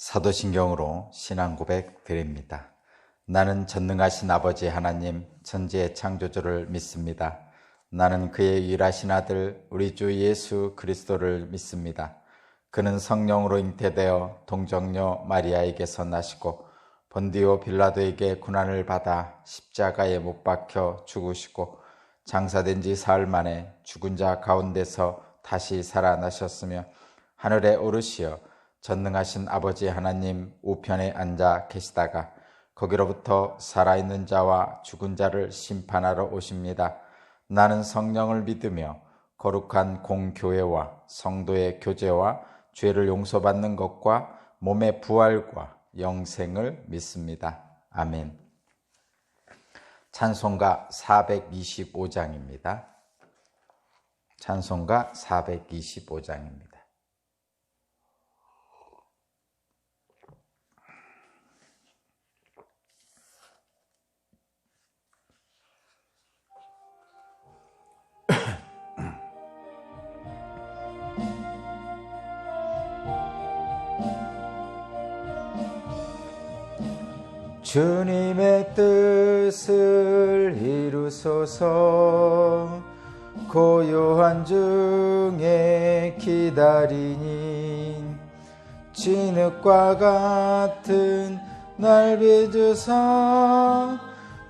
사도신경으로 신앙 고백 드립니다. 나는 전능하신 아버지 하나님 천지의 창조주를 믿습니다. 나는 그의 유일하신 아들 우리 주 예수 그리스도를 믿습니다. 그는 성령으로 잉태되어 동정녀 마리아에게서 나시고 본디오 빌라도에게 고난을 받아 십자가에 못 박혀 죽으시고 장사된 지 사흘 만에 죽은 자 가운데서 다시 살아나셨으며 하늘에 오르시어 전능하신 아버지 하나님 우편에 앉아 계시다가 거기로부터 살아있는 자와 죽은 자를 심판하러 오십니다. 나는 성령을 믿으며 거룩한 공교회와 성도의 교제와 죄를 용서받는 것과 몸의 부활과 영생을 믿습니다. 아멘. 찬송가 425장입니다. 찬송가 425장입니다. 주님의 뜻을 이루소서. 고요한 중에 기다리니 진흙과 같은 날 빚으사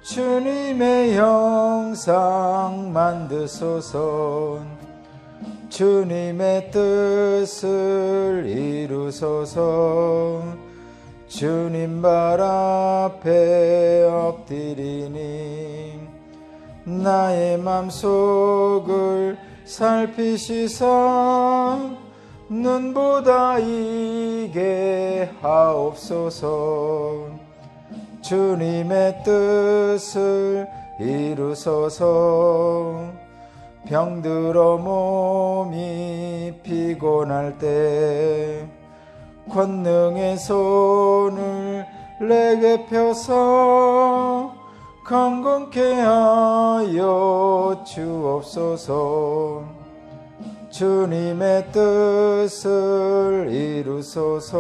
주님의 형상 만드소서. 주님의 뜻을 이루소서. 주님 발 앞에 엎드리니 나의 맘속을 살피시사 눈보다 이게 하옵소서. 주님의 뜻을 이루소서. 병들어 몸이 피곤할 때 권능의 손을 내게 펴서 강건케 하여 주옵소서. 주님의 뜻을 이루소서.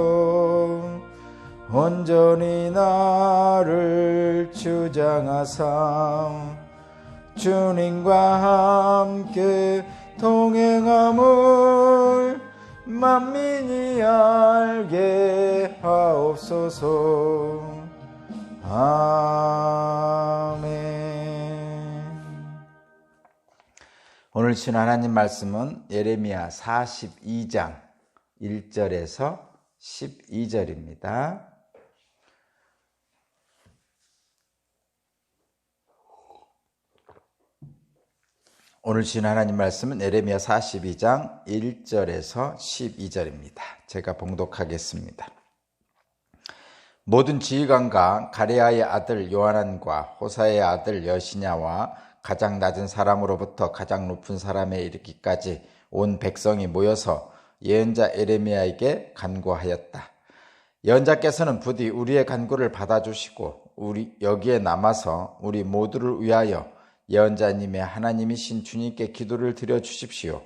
온전히 나를 주장하사 주님과 함께 동행함을 만민이 알게 하옵소서. 아멘. 오늘 주신 하나님 말씀은 예레미야 42장 1절에서 12절입니다. 오늘 주신 하나님 말씀은 예레미야 42장 1절에서 12절입니다. 제가 봉독하겠습니다. 모든 지휘관과 가레아의 아들 요하난과 호사의 아들 여시냐와 가장 낮은 사람으로부터 가장 높은 사람에 이르기까지 온 백성이 모여서 예언자 예레미야에게 간구하였다. 예언자께서는 부디 우리의 간구를 받아주시고 우리 여기에 남아서 우리 모두를 위하여 예언자님의 하나님이신 주님께 기도를 드려 주십시오.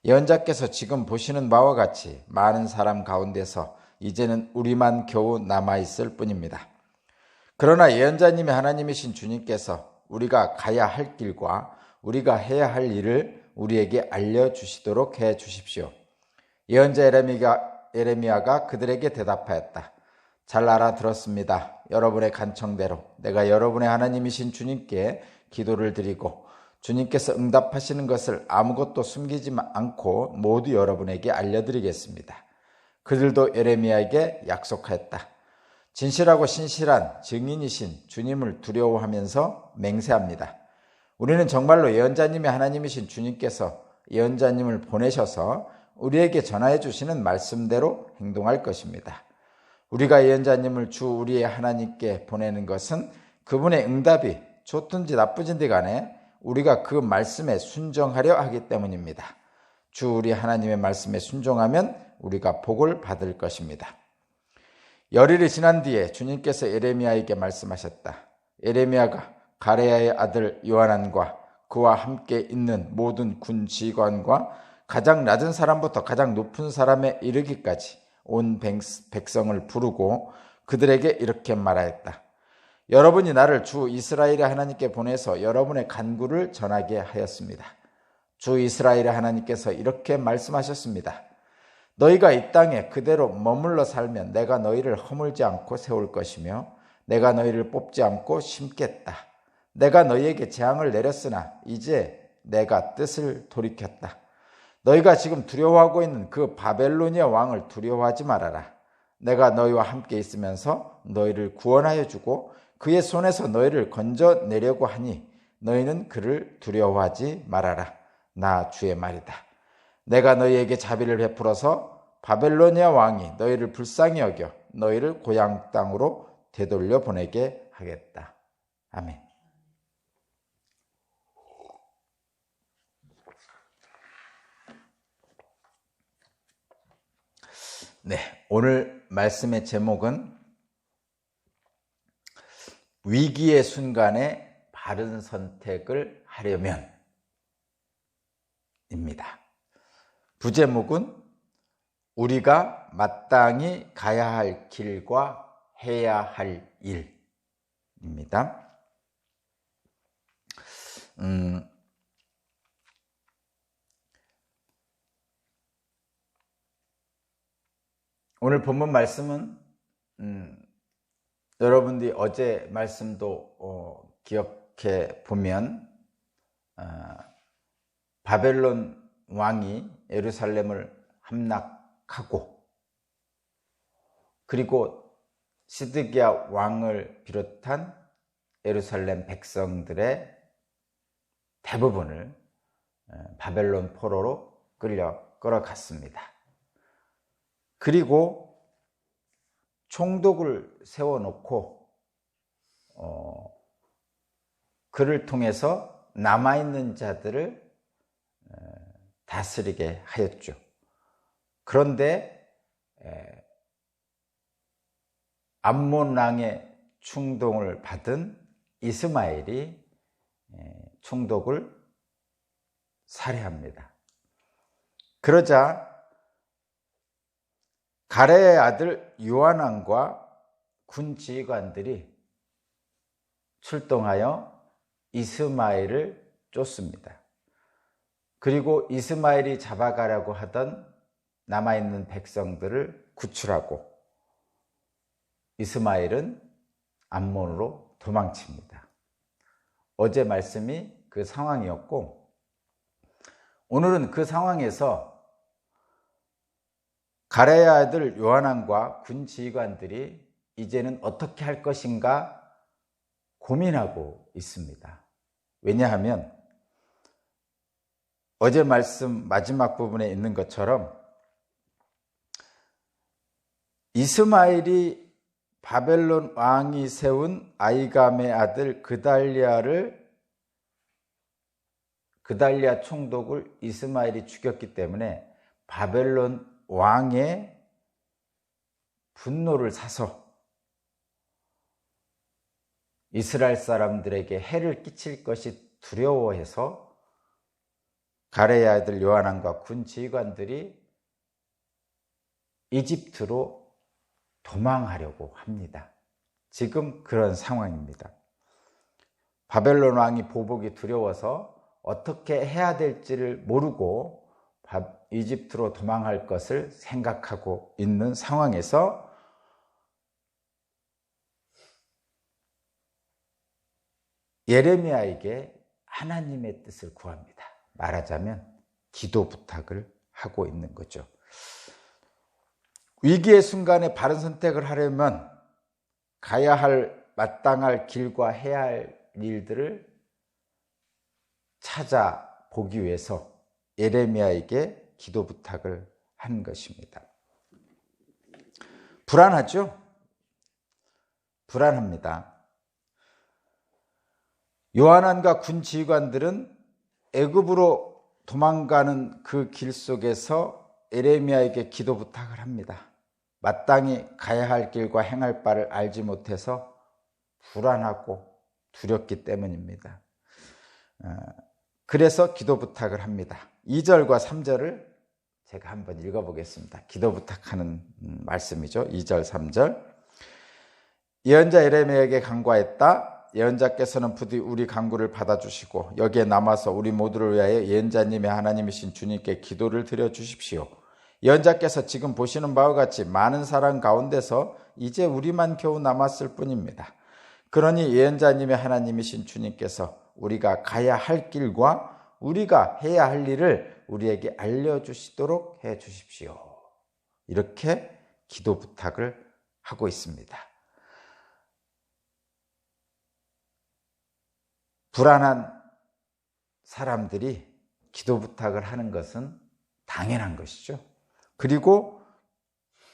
예언자께서 지금 보시는 바와 같이 많은 사람 가운데서 이제는 우리만 겨우 남아있을 뿐입니다. 그러나 예언자님의 하나님이신 주님께서 우리가 가야 할 길과 우리가 해야 할 일을 우리에게 알려주시도록 해 주십시오. 예언자 예레미야가 그들에게 대답하였다. 잘 알아들었습니다. 여러분의 간청대로 내가 여러분의 하나님이신 주님께 기도를 드리고 주님께서 응답하시는 것을 아무것도 숨기지 않고 모두 여러분에게 알려드리겠습니다. 그들도 예레미야에게 약속하였다. 진실하고 신실한 증인이신 주님을 두려워하면서 맹세합니다. 우리는 정말로 예언자님의 하나님이신 주님께서 예언자님을 보내셔서 우리에게 전하여 주시는 말씀대로 행동할 것입니다. 우리가 예언자님을 주 우리의 하나님께 보내는 것은 그분의 응답이 좋든지 나쁘든지 간에 우리가 그 말씀에 순종하려 하기 때문입니다. 주 우리 하나님의 말씀에 순종하면 우리가 복을 받을 것입니다. 열흘이 지난 뒤에 주님께서 예레미야에게 말씀하셨다. 예레미야가 가레야의 아들 요하난과 그와 함께 있는 모든 군 지휘관과 가장 낮은 사람부터 가장 높은 사람에 이르기까지 온 백성을 부르고 그들에게 이렇게 말하였다. 여러분이 나를 주 이스라엘의 하나님께 보내서 여러분의 간구를 전하게 하였습니다. 주 이스라엘의 하나님께서 이렇게 말씀하셨습니다. 너희가 이 땅에 그대로 머물러 살면 내가 너희를 허물지 않고 세울 것이며 내가 너희를 뽑지 않고 심겠다. 내가 너희에게 재앙을 내렸으나 이제 내가 뜻을 돌이켰다. 너희가 지금 두려워하고 있는 그 바벨로니아 왕을 두려워하지 말아라. 내가 너희와 함께 있으면서 너희를 구원하여 주고 그의 손에서 너희를 건져내려고 하니 너희는 그를 두려워하지 말아라. 나 주의 말이다. 내가 너희에게 자비를 베풀어서 바벨로니아 왕이 너희를 불쌍히 여겨 너희를 고향 땅으로 되돌려 보내게 하겠다. 아멘. 네, 오늘 말씀의 제목은 위기의 순간에 바른 선택을 하려면 입니다. 부제목은 우리가 마땅히 가야 할 길과 해야 할 일입니다. 오늘 본문 말씀은 여러분들이 어제 말씀도 기억해 보면 바벨론 왕이 예루살렘을 함락하고 그리고 시드기야 왕을 비롯한 예루살렘 백성들의 대부분을 바벨론 포로로 끌어갔습니다. 그리고 총독을 세워놓고 그를 통해서 남아있는 자들을 다스리게 하였죠. 그런데 암몬 왕의 충동을 받은 이스마엘이 총독을 살해합니다. 그러자 가레의 아들 요하난과 군 지휘관들이 출동하여 이스마엘을 쫓습니다. 그리고 이스마엘이 잡아가려고 하던 남아있는 백성들을 구출하고 이스마엘은 암몬으로 도망칩니다. 어제 말씀이 그 상황이었고 오늘은 그 상황에서 가레의 아들 요하난과 군 지휘관들이 이제는 어떻게 할 것인가 고민하고 있습니다. 왜냐하면 어제 말씀 마지막 부분에 있는 것처럼 이스마엘이 바벨론 왕이 세운 아이감의 아들 그달리아 총독을 이스마엘이 죽였기 때문에 바벨론 왕의 분노를 사서 이스라엘 사람들에게 해를 끼칠 것이 두려워해서 가레의 아들 요하난과 군 지휘관들이 이집트로 도망하려고 합니다. 지금 그런 상황입니다. 바벨론 왕이 보복이 두려워서 어떻게 해야 될지를 모르고 이집트로 도망할 것을 생각하고 있는 상황에서 예레미야에게 하나님의 뜻을 구합니다. 말하자면 기도 부탁을 하고 있는 거죠. 위기의 순간에 바른 선택을 하려면 가야 할 마땅할 길과 해야 할 일들을 찾아보기 위해서 예레미야에게 기도 부탁을 한 것입니다. 불안하죠? 불안합니다. 요하난과 군 지휘관들은 애굽으로 도망가는 그 길 속에서 예레미야에게 기도 부탁을 합니다. 마땅히 가야 할 길과 행할 바를 알지 못해서 불안하고 두렵기 때문입니다. 그래서 기도 부탁을 합니다. 2절과 3절을 제가 한번 읽어보겠습니다. 기도 부탁하는 말씀이죠. 2절, 3절. 예언자 에레미야에게 간구하였다. 예언자께서는 부디 우리 간구를 받아주시고 여기에 남아서 우리 모두를 위하여 예언자님의 하나님이신 주님께 기도를 드려주십시오. 예언자께서 지금 보시는 바와 같이 많은 사람 가운데서 이제 우리만 겨우 남았을 뿐입니다. 그러니 예언자님의 하나님이신 주님께서 우리가 가야 할 길과 우리가 해야 할 일을 우리에게 알려주시도록 해주십시오. 이렇게 기도 부탁을 하고 있습니다. 불안한 사람들이 기도 부탁을 하는 것은 당연한 것이죠. 그리고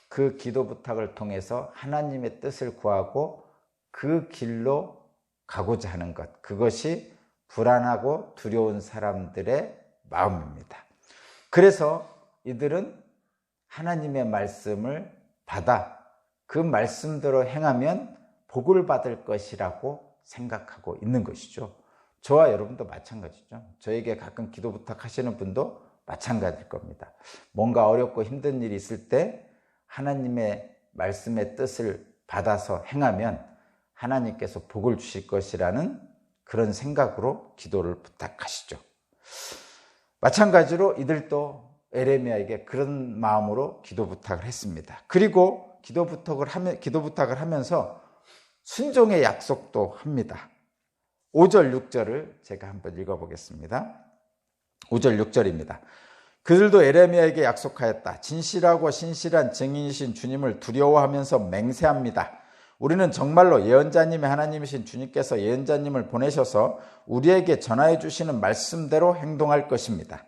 그 기도 부탁을 통해서 하나님의 뜻을 구하고 그 길로 가고자 하는 것, 그것이 불안하고 두려운 사람들의 마음입니다. 그래서 이들은 하나님의 말씀을 받아 그 말씀대로 행하면 복을 받을 것이라고 생각하고 있는 것이죠. 저와 여러분도 마찬가지죠. 저에게 가끔 기도 부탁하시는 분도 마찬가지일 겁니다. 뭔가 어렵고 힘든 일이 있을 때 하나님의 말씀의 뜻을 받아서 행하면 하나님께서 복을 주실 것이라는 그런 생각으로 기도를 부탁하시죠. 마찬가지로 이들도 에레미야에게 그런 마음으로 기도 부탁을 했습니다. 그리고 기도 부탁을 하면서 순종의 약속도 합니다. 5절, 6절을 제가 한번 읽어보겠습니다. 5절, 6절입니다. 그들도 에레미야에게 약속하였다. 진실하고 신실한 증인이신 주님을 두려워하면서 맹세합니다. 우리는 정말로 예언자님의 하나님이신 주님께서 예언자님을 보내셔서 우리에게 전하여 주시는 말씀대로 행동할 것입니다.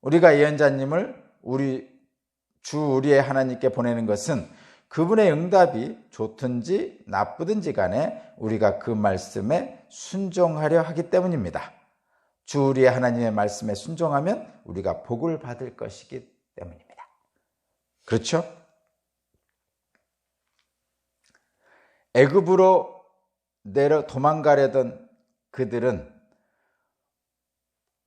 우리가 예언자님을 우리의 하나님께 보내는 것은 그분의 응답이 좋든지 나쁘든지 간에 우리가 그 말씀에 순종하려 하기 때문입니다. 주 우리의 하나님의 말씀에 순종하면 우리가 복을 받을 것이기 때문입니다. 그렇죠? 애굽으로 도망가려던 그들은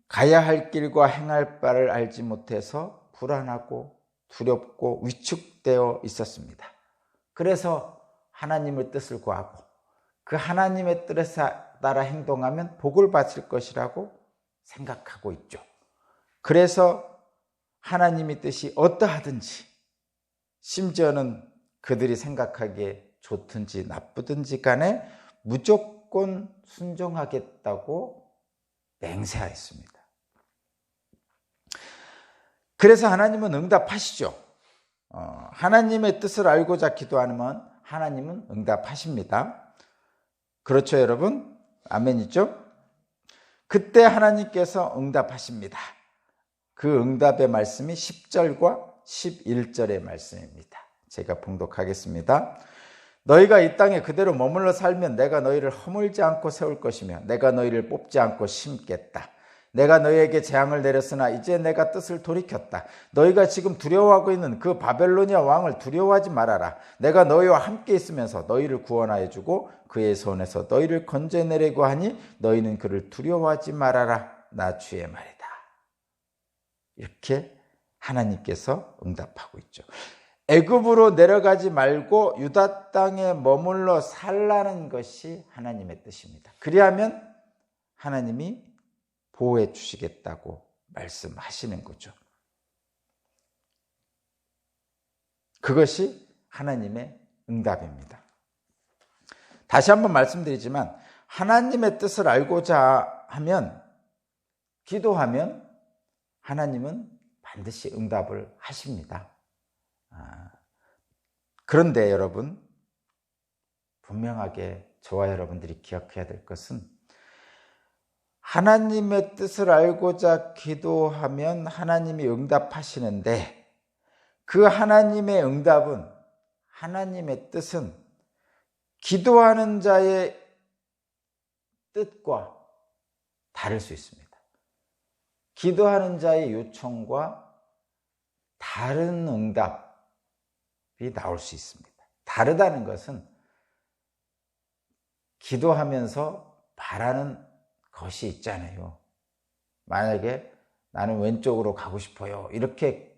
가야 할 길과 행할 바를 알지 못해서 불안하고 두렵고 위축되어 있었습니다. 그래서 하나님의 뜻을 구하고 그 하나님의 뜻에 따라 행동하면 복을 받을 것이라고 생각하고 있죠. 그래서 하나님의 뜻이 어떠하든지, 심지어는 그들이 생각하기에 좋든지 나쁘든지 간에 무조건 순종하겠다고 맹세하였습니다. 그래서 하나님은 응답하시죠. 하나님의 뜻을 알고자 기도하면 하나님은 응답하십니다. 그렇죠, 여러분? 아멘이죠? 그때 하나님께서 응답하십니다. 그 응답의 말씀이 10절과 11절의 말씀입니다. 제가 봉독하겠습니다. 너희가 이 땅에 그대로 머물러 살면 내가 너희를 허물지 않고 세울 것이며 내가 너희를 뽑지 않고 심겠다. 내가 너희에게 재앙을 내렸으나 이제 내가 뜻을 돌이켰다. 너희가 지금 두려워하고 있는 그 바벨로니아 왕을 두려워하지 말아라. 내가 너희와 함께 있으면서 너희를 구원하여 주고 그의 손에서 너희를 건져내려고 하니 너희는 그를 두려워하지 말아라. 나 주의 말이다. 이렇게 하나님께서 응답하고 있죠. 애굽으로 내려가지 말고 유다 땅에 머물러 살라는 것이 하나님의 뜻입니다. 그리하면 하나님이 보호해 주시겠다고 말씀하시는 거죠. 그것이 하나님의 응답입니다. 다시 한번 말씀드리지만 하나님의 뜻을 알고자 하면, 기도하면 하나님은 반드시 응답을 하십니다. 그런데 여러분, 분명하게 저와 여러분들이 기억해야 될 것은 하나님의 뜻을 알고자 기도하면 하나님이 응답하시는데 그 하나님의 응답은, 하나님의 뜻은 기도하는 자의 뜻과 다를 수 있습니다. 기도하는 자의 요청과 다른 응답이 나올 수 있습니다. 다르다는 것은 기도하면서 바라는 것이 있잖아요. 만약에 나는 왼쪽으로 가고 싶어요, 이렇게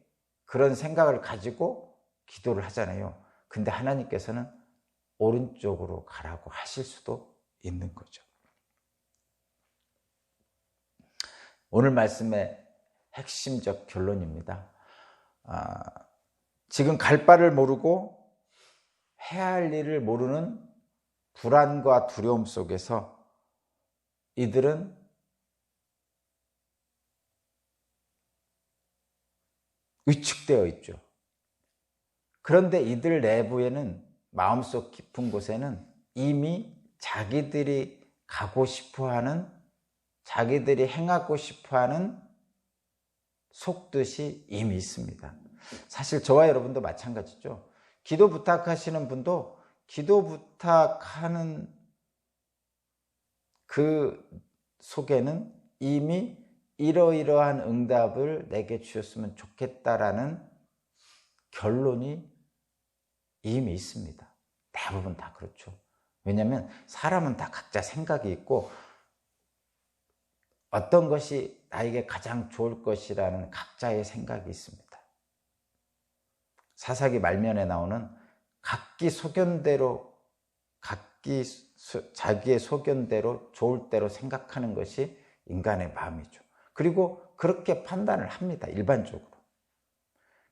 그런 생각을 가지고 기도를 하잖아요. 근데 하나님께서는 오른쪽으로 가라고 하실 수도 있는 거죠. 오늘 말씀의 핵심적 결론입니다. 지금 갈 바를 모르고 해야 할 일을 모르는 불안과 두려움 속에서 이들은 위축되어 있죠. 그런데 이들 내부에는, 마음속 깊은 곳에는 이미 자기들이 가고 싶어하는, 자기들이 행하고 싶어하는 속뜻이 이미 있습니다. 사실 저와 여러분도 마찬가지죠. 기도 부탁하시는 분도 기도 부탁하는 그 속에는 이미 이러이러한 응답을 내게 주셨으면 좋겠다라는 결론이 이미 있습니다. 대부분 다 그렇죠. 왜냐하면 사람은 다 각자 생각이 있고 어떤 것이 나에게 가장 좋을 것이라는 각자의 생각이 있습니다. 사사기 말면에 나오는 각기 소견대로, 자기의 소견대로 좋을 대로 생각하는 것이 인간의 마음이죠. 그리고 그렇게 판단을 합니다, 일반적으로.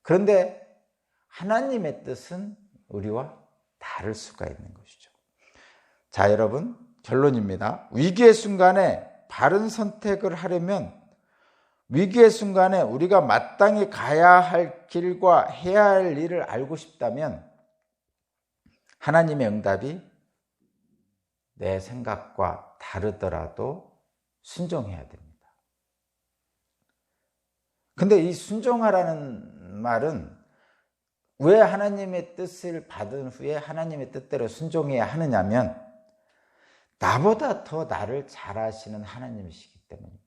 그런데 하나님의 뜻은 우리와 다를 수가 있는 것이죠. 자, 여러분, 결론입니다. 위기의 순간에 바른 선택을 하려면, 위기의 순간에 우리가 마땅히 가야 할 길과 해야 할 일을 알고 싶다면 하나님의 응답이 내 생각과 다르더라도 순종해야 됩니다. 근데 이 순종하라는 말은 왜 하나님의 뜻을 받은 후에 하나님의 뜻대로 순종해야 하느냐면, 나보다 더 나를 잘 아시는 하나님이시기 때문입니다.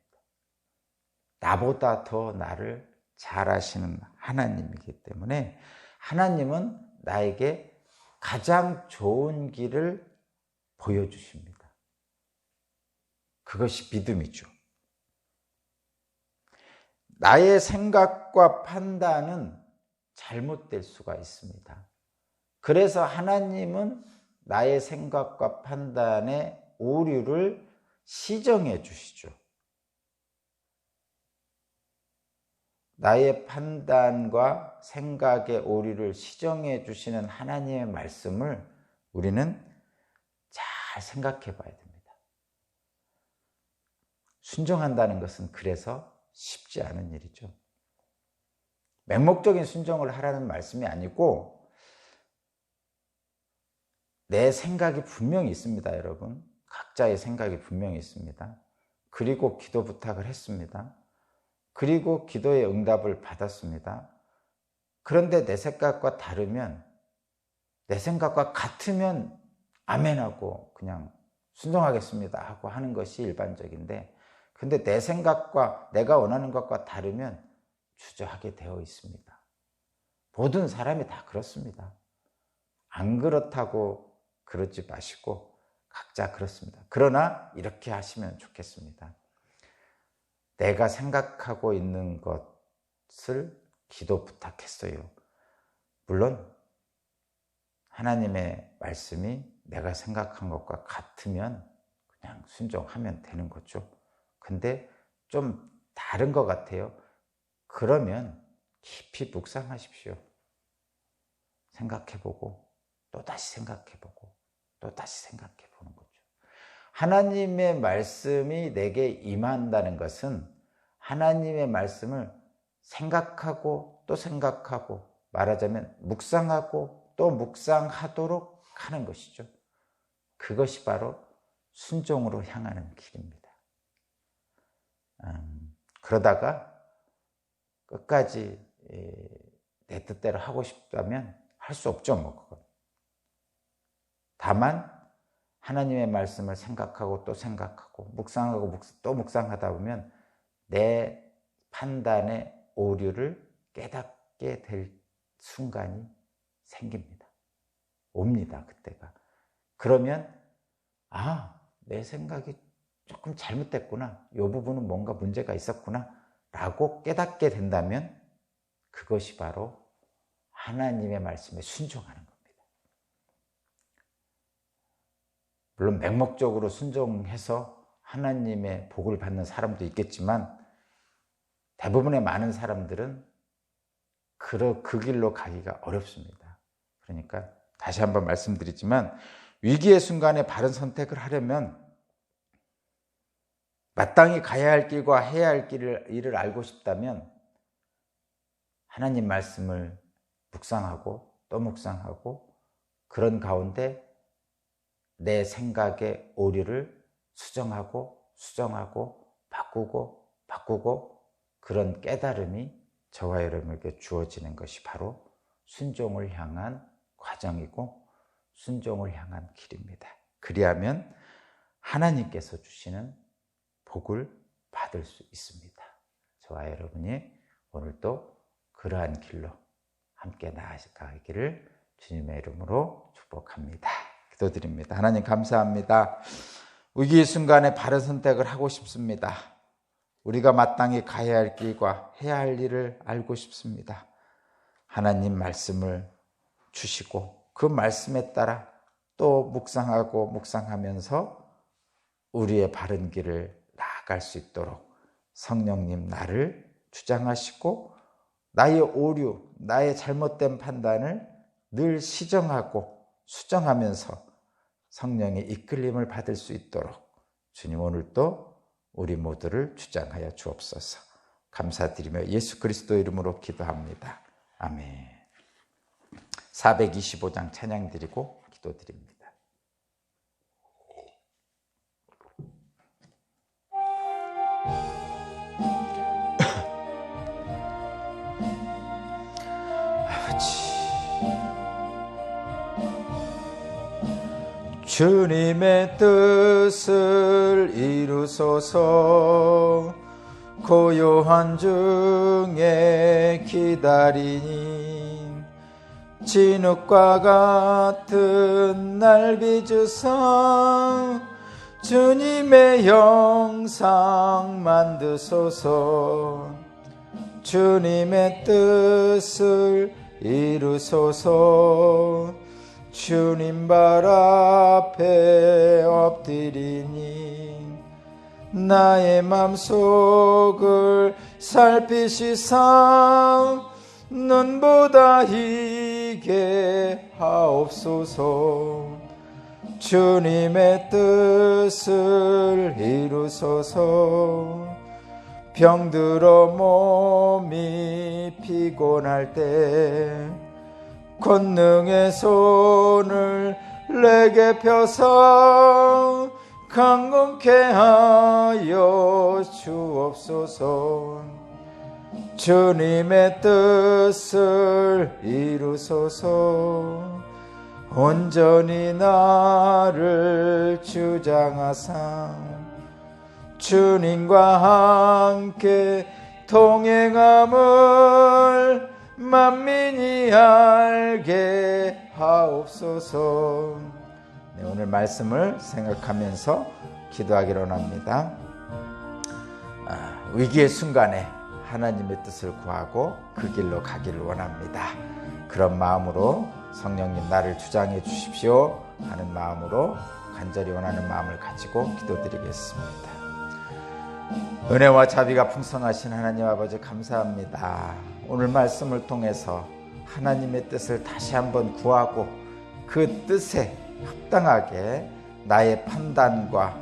나보다 더 나를 잘 아시는 하나님이기 때문에 하나님은 나에게 가장 좋은 길을 보여주십니다. 그것이 믿음이죠. 나의 생각과 판단은 잘못될 수가 있습니다. 그래서 하나님은 나의 생각과 판단의 오류를 시정해 주시죠. 나의 판단과 생각의 오류를 시정해 주시는 하나님의 말씀을 우리는 잘 생각해 봐야 됩니다. 순종한다는 것은 그래서 쉽지 않은 일이죠. 맹목적인 순종을 하라는 말씀이 아니고, 내 생각이 분명히 있습니다, 여러분. 각자의 생각이 분명히 있습니다. 그리고 기도 부탁을 했습니다. 그리고 기도의 응답을 받았습니다. 그런데 내 생각과 다르면, 내 생각과 같으면 아멘하고 그냥 순종하겠습니다 하고 하는 것이 일반적인데, 근데 내 생각과 내가 원하는 것과 다르면 주저하게 되어 있습니다. 모든 사람이 다 그렇습니다. 안 그렇다고 그러지 마시고 각자 그렇습니다. 그러나 이렇게 하시면 좋겠습니다. 내가 생각하고 있는 것을 기도 부탁했어요. 물론 하나님의 말씀이 내가 생각한 것과 같으면 그냥 순종하면 되는 거죠. 근데 좀 다른 것 같아요. 그러면 깊이 묵상하십시오. 생각해보고 또다시 생각해보고 또다시 생각해보는 거죠. 하나님의 말씀이 내게 임한다는 것은 하나님의 말씀을 생각하고 또 생각하고, 말하자면 묵상하고 또 묵상하도록 하는 것이죠. 그것이 바로 순종으로 향하는 길입니다. 그러다가 끝까지 내 뜻대로 하고 싶다면 할 수 없죠, 뭐 그건. 다만 하나님의 말씀을 생각하고 또 생각하고 묵상하고 또 묵상하다 보면 내 판단의 오류를 깨닫게 될 순간이 생깁니다. 옵니다, 그때가. 그러면 내 생각이 조금 잘못됐구나, 이 부분은 뭔가 문제가 있었구나 라고 깨닫게 된다면 그것이 바로 하나님의 말씀에 순종하는 겁니다. 물론 맹목적으로 순종해서 하나님의 복을 받는 사람도 있겠지만 대부분의 많은 사람들은 그 길로 가기가 어렵습니다. 그러니까 다시 한번 말씀드리지만 위기의 순간에 바른 선택을 하려면 마땅히 가야 할 길과 해야 할 일을 알고 싶다면 하나님 말씀을 묵상하고 또 묵상하고 그런 가운데 내 생각의 오류를 수정하고 바꾸고 그런 깨달음이 저와 여러분에게 주어지는 것이 바로 순종을 향한 과정이고 순종을 향한 길입니다. 그리하면 하나님께서 주시는 복을 받을 수 있습니다. 저와 여러분이 오늘도 그러한 길로 함께 나아가기를 주님의 이름으로 축복합니다. 기도드립니다. 하나님 감사합니다. 위기의 순간에 바른 선택을 하고 싶습니다. 우리가 마땅히 가야 할 길과 해야 할 일을 알고 싶습니다. 하나님 말씀을 주시고 그 말씀에 따라 또 묵상하면서 우리의 바른 길을 나아갈 수 있도록 성령님 나를 주장하시고 나의 오류, 나의 잘못된 판단을 늘 시정하고 수정하면서 성령의 이끌림을 받을 수 있도록 주님 오늘도 우리 모두를 주장하여 주옵소서. 감사드리며 예수 그리스도 이름으로 기도합니다. 아멘. 425장 찬양 드리고 기도드립니다. 주님의 뜻을 이루소서. 고요한 중에 기다리니 진흙과 같은 날 빚으사 주님의 영상 만드소서. 주님의 뜻을 이루소서. 주님 발 앞에 엎드리니 나의 맘속을 살피시사 눈보다 희게 하옵소서. 주님의 뜻을 이루소서. 병들어 몸이 피곤할 때 권능의 손을 내게 펴서 강건케 하여 주옵소서. 주님의 뜻을 이루소서. 온전히 나를 주장하사 주님과 함께 동행함을 만민이 알게 하옵소서. 네, 오늘 말씀을 생각하면서 기도하기로 합니다. 위기의 순간에 하나님의 뜻을 구하고 그 길로 가기를 원합니다. 그런 마음으로 성령님 나를 주장해 주십시오 하는 마음으로 간절히 원하는 마음을 가지고 기도드리겠습니다. 은혜와 자비가 풍성하신 하나님 아버지 감사합니다. 오늘 말씀을 통해서 하나님의 뜻을 다시 한번 구하고 그 뜻에 합당하게 나의 판단과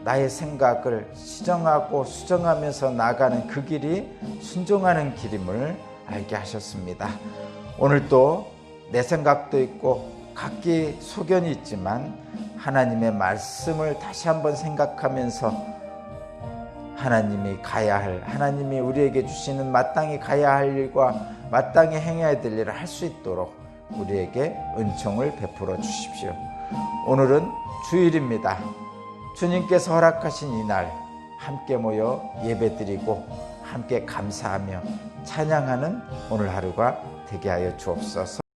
나의 생각을 시정하고 수정하면서 나가는 그 길이 순종하는 길임을 알게 하셨습니다. 오늘도 내 생각도 있고 각기 소견이 있지만 하나님의 말씀을 다시 한번 생각하면서 하나님이 우리에게 주시는 마땅히 가야 할 일과 마땅히 행해야 될 일을 할 수 있도록 우리에게 은총을 베풀어 주십시오. 오늘은 주일입니다. 주님께서 허락하신 이날 함께 모여 예배드리고 함께 감사하며 찬양하는 오늘 하루가 되게 하여 주옵소서.